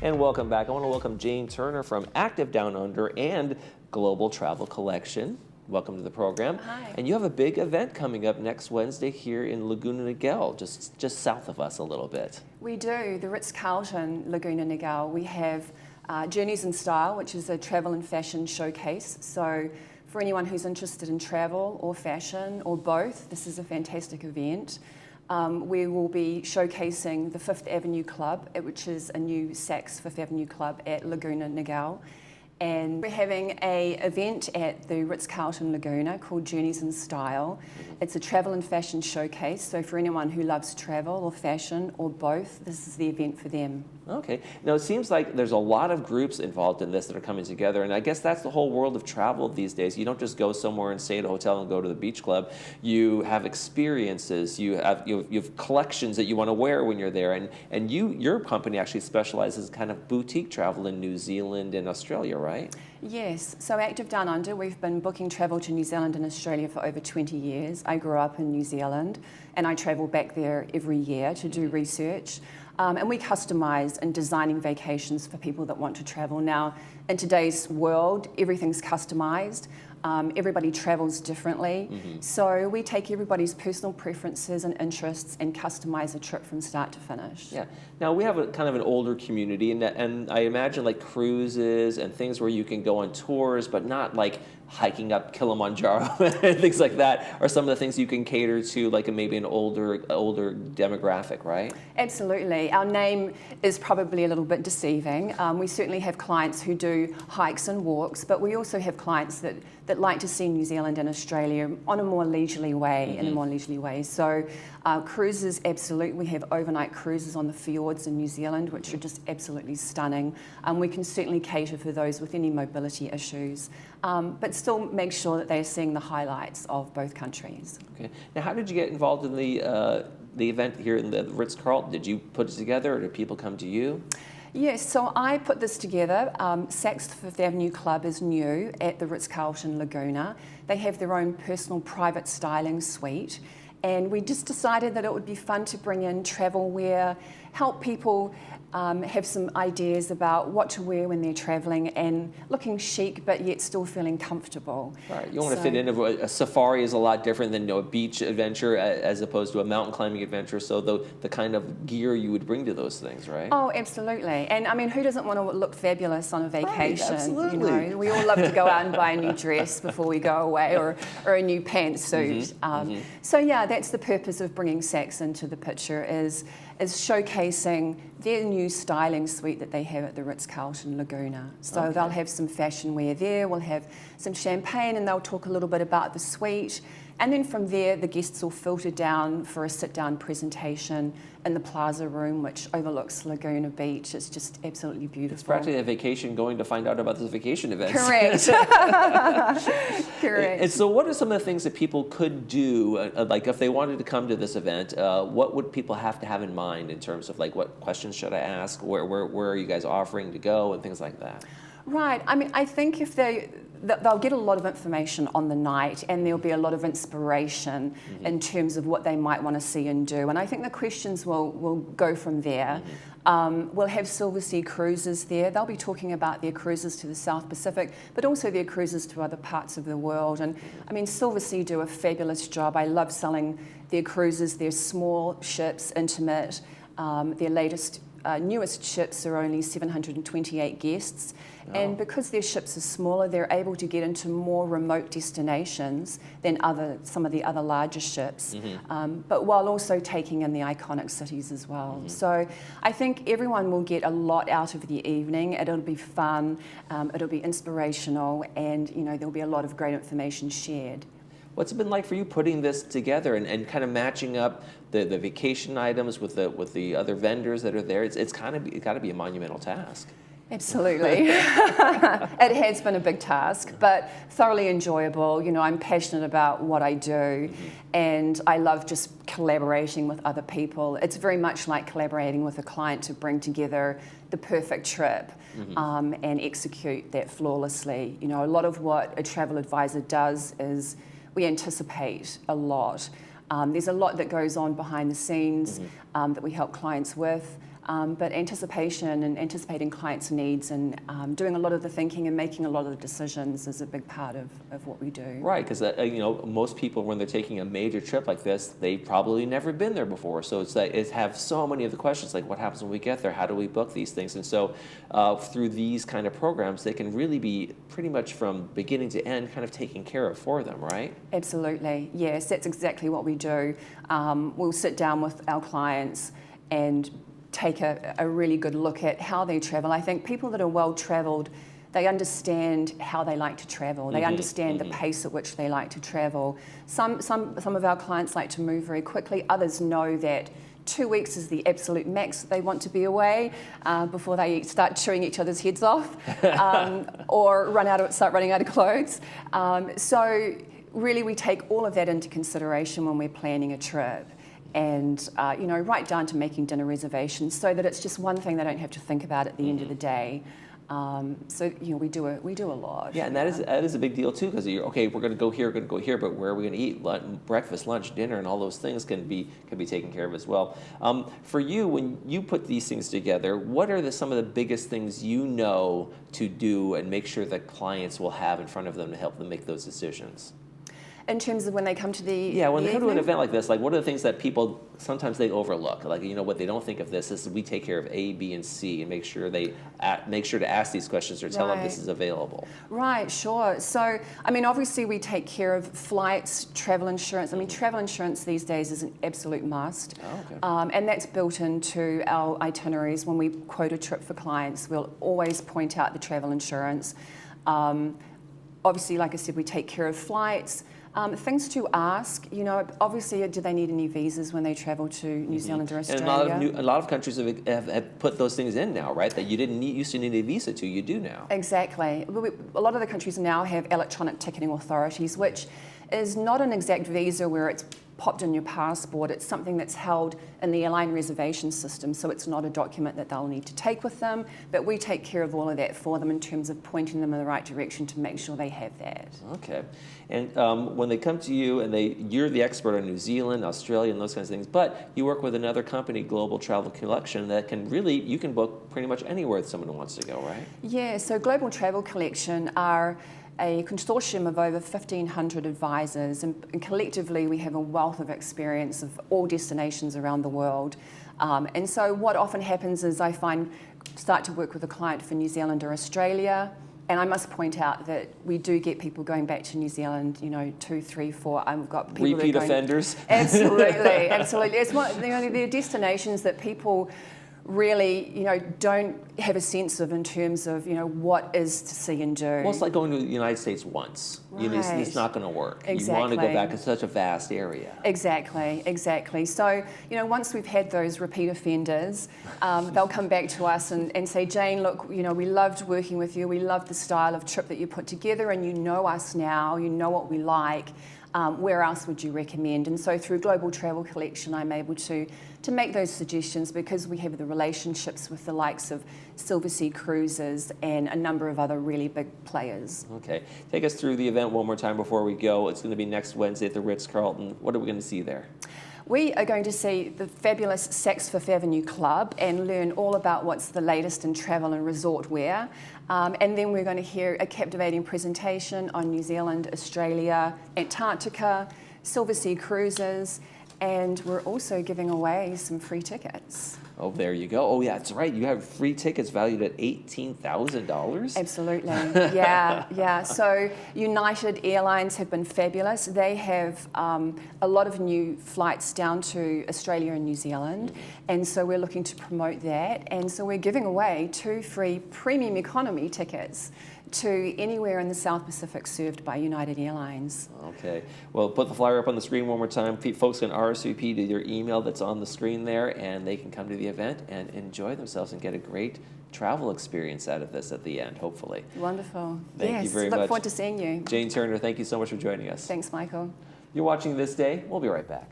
And welcome back. I want to welcome Jane Turner from Active Downunder and Global Travel Collection. Welcome to the program. Hi. And you have a big event coming up next Wednesday here in Laguna Niguel, just south of us a little bit. We do. The Ritz-Carlton Laguna Niguel. We have Journeys in Style, which is a travel and fashion showcase. So for anyone who's interested in travel or fashion or both, this is a fantastic event. We will be showcasing the Fifth Avenue Club, which is a new Saks Fifth Avenue Club at Laguna Niguel. And we're having an event at the Ritz-Carlton Laguna called Journeys in Style. It's a travel and fashion showcase, so for anyone who loves travel or fashion or both, this is the event for them. Okay. Now, it seems like there's a lot of groups involved in this that are coming together, and I guess that's the whole world of travel these days. You don't just go somewhere and stay at a hotel and go to the beach club. You have experiences. You have collections that you want to wear when you're there, and your company actually specializes in kind of boutique travel in New Zealand and Australia, right? Yes, so Active Downunder, we've been booking travel to New Zealand and Australia for over 20 years. I grew up in New Zealand and I travel back there every year to do research. And we customise and designing vacations for people that want to travel. Now, in today's world, everything's customised. Everybody travels differently. So we take everybody's personal preferences and interests and customise a trip from start to finish. Yeah. Now, we have a kind of an older community, and I imagine like cruises and things where you can go on tours, but not like hiking up Kilimanjaro and things like that are some of the things you can cater to, like maybe an older demographic, right? Absolutely. Our name is probably a little bit deceiving. We certainly have clients who do hikes and walks, but we also have clients that like to see New Zealand and Australia on a more leisurely way, in a more leisurely way. So cruises, absolutely. We have overnight cruises on the fjords in New Zealand, which are just absolutely stunning. We can certainly cater for those with any mobility issues, but still make sure that they're seeing the highlights of both countries. Okay. Now, how did you get involved in the event here in the Ritz-Carlton? Did you put it together, or did people come to you? Yes, so I put this together. Saks Fifth Avenue Club is new at the Ritz-Carlton Laguna. They have their own personal private styling suite, and we just decided that it would be fun to bring in travel wear, help people have some ideas about what to wear when they're traveling and looking chic but yet still feeling comfortable. Right. You want to fit in. A safari is a lot different than a beach adventure as opposed to a mountain climbing adventure. So the kind of gear you would bring to those things, right? Oh, absolutely. And I mean, who doesn't want to look fabulous on a vacation? Right, absolutely. You know, we all love to go out and buy a new dress before we go away, or a new pantsuit. So yeah, that's the purpose of bringing Saks into the picture, is showcasing their new styling suite that they have at the Ritz-Carlton Laguna. So they'll have some fashion wear there, we'll have some champagne, and they'll talk a little bit about the suite. And then from there, the guests will filter down for a sit-down presentation in the plaza room, which overlooks Laguna Beach. It's just absolutely beautiful. It's practically a vacation going to find out about this vacation event. Correct. Correct. And so what are some of the things that people could do, like if they wanted to come to this event, what would people have to have in mind in terms of like what questions should I ask, where are you guys offering to go, and things like that? Right. I mean, I think if they'll get a lot of information on the night, and there'll be a lot of inspiration in terms of what they might want to see and do. And I think the questions will go from there. We'll have Silversea cruises there. They'll be talking about their cruises to the South Pacific, but also their cruises to other parts of the world. And I mean, Silversea do a fabulous job. I love selling their cruises. They're small ships, intimate. Their newest ships are only 728 guests. Oh. And because their ships are smaller, they're able to get into more remote destinations than some of the other larger ships, but while also taking in the iconic cities as well. So I think everyone will get a lot out of the evening. It'll be fun, it'll be inspirational, and there'll be a lot of great information shared. What's it been like for you putting this together and kind of matching up the vacation items with the other vendors that are there? It's got to be a monumental task. Absolutely. It has been a big task, but thoroughly enjoyable. I'm passionate about what I do, and I love just collaborating with other people. It's very much like collaborating with a client to bring together the perfect trip and execute that flawlessly. A lot of what a travel advisor does is we anticipate a lot. There's a lot that goes on behind the scenes that we help clients with. but anticipation and anticipating clients' needs and doing a lot of the thinking and making a lot of the decisions is a big part of what we do. Right, because most people, when they're taking a major trip like this, they've probably never been there before. So it's like it have so many of the questions, like what happens when we get there? How do we book these things? And so through these kind of programs, they can really be pretty much from beginning to end kind of taken care of for them, right? Absolutely, yes, that's exactly what we do. We'll sit down with our clients and take a really good look at how they travel. I think people that are well travelled, they understand how they like to travel. They understand the pace at which they like to travel. Some of our clients like to move very quickly. Others know that 2 weeks is the absolute max that they want to be away before they start chewing each other's heads off or start running out of clothes. So really we take all of that into consideration when we're planning a trip. And right down to making dinner reservations, so that it's just one thing they don't have to think about at the end of the day. So we do a lot. Yeah, and that is a big deal too, because we're going to go here, but where are we going to eat? Breakfast, lunch, dinner, and all those things can be taken care of as well. For you, when you put these things together, what are some of the biggest things you know to do and make sure that clients will have in front of them to help them make those decisions? In terms of when they come to when they come to an event like this, like what are the things that people sometimes they overlook? Like what they don't think of this is we take care of A, B, and C, and make sure to ask these questions or tell them this is available. Right, sure. So obviously we take care of flights, travel insurance. Travel insurance these days is an absolute must. Oh, okay. And that's built into our itineraries. When we quote a trip for clients, we'll always point out the travel insurance. Obviously, like I said, we take care of flights. Things to ask, obviously, do they need any visas when they travel to New Zealand or Australia? And a lot of countries have put those things in now, right? That you used to need a visa to, you do now. Exactly. A lot of the countries now have electronic ticketing authorities, which is not an exact visa where it's popped in your passport. It's something that's held in the airline reservation system, so it's not a document that they'll need to take with them, but we take care of all of that for them in terms of pointing them in the right direction to make sure they have that. Okay. And when they come to you and you're the expert on New Zealand, Australia, and those kinds of things, but you work with another company, Global Travel Collection, that you can book pretty much anywhere that someone wants to go, right? Yeah, so Global Travel Collection are a consortium of over 1,500 advisors, and collectively we have a wealth of experience of all destinations around the world. And so what often happens is I start to work with a client for New Zealand or Australia, and I must point out that we do get people going back to New Zealand, 2, 3, 4. I've got people repeat offenders. Absolutely, absolutely. It's they're destinations that people really, don't have a sense of in terms of, what is to see and do. Well, it's like going to the United States once. Right. It's not going to work. Exactly. You want to go back. It's such a vast area. Exactly. So, once we've had those repeat offenders, they'll come back to us and say, Jane, look, we loved working with you. We loved the style of trip that you put together, and you know us now. You know what we like. Where else would you recommend? And so through Global Travel Collection, I'm able to make those suggestions because we have the relationships with the likes of Silversea Cruises and a number of other really big players. Okay. Take us through the event one more time before we go. It's going to be next Wednesday at the Ritz-Carlton. What are we going to see there? We are going to see the fabulous Saks Fifth Avenue Club and learn all about what's the latest in travel and resort wear. And then we're going to hear a captivating presentation on New Zealand, Australia, Antarctica, Silversea Cruises, and we're also giving away some free tickets. Oh, there you go. Oh, yeah, that's right. You have free tickets valued at $18,000? Absolutely. Yeah. So United Airlines have been fabulous. They have a lot of new flights down to Australia and New Zealand, and so we're looking to promote that. And so we're giving away 2 free premium economy tickets to anywhere in the South Pacific served by United Airlines. Okay. Well, put the flyer up on the screen one more time. Folks can RSVP to your email that's on the screen there, and they can come to the event and enjoy themselves and get a great travel experience out of this at the end, hopefully. Wonderful. Thank you very much. Look forward to seeing you. Jane Turner, thank you so much for joining us. Thanks, Michael. You're watching This Day. We'll be right back.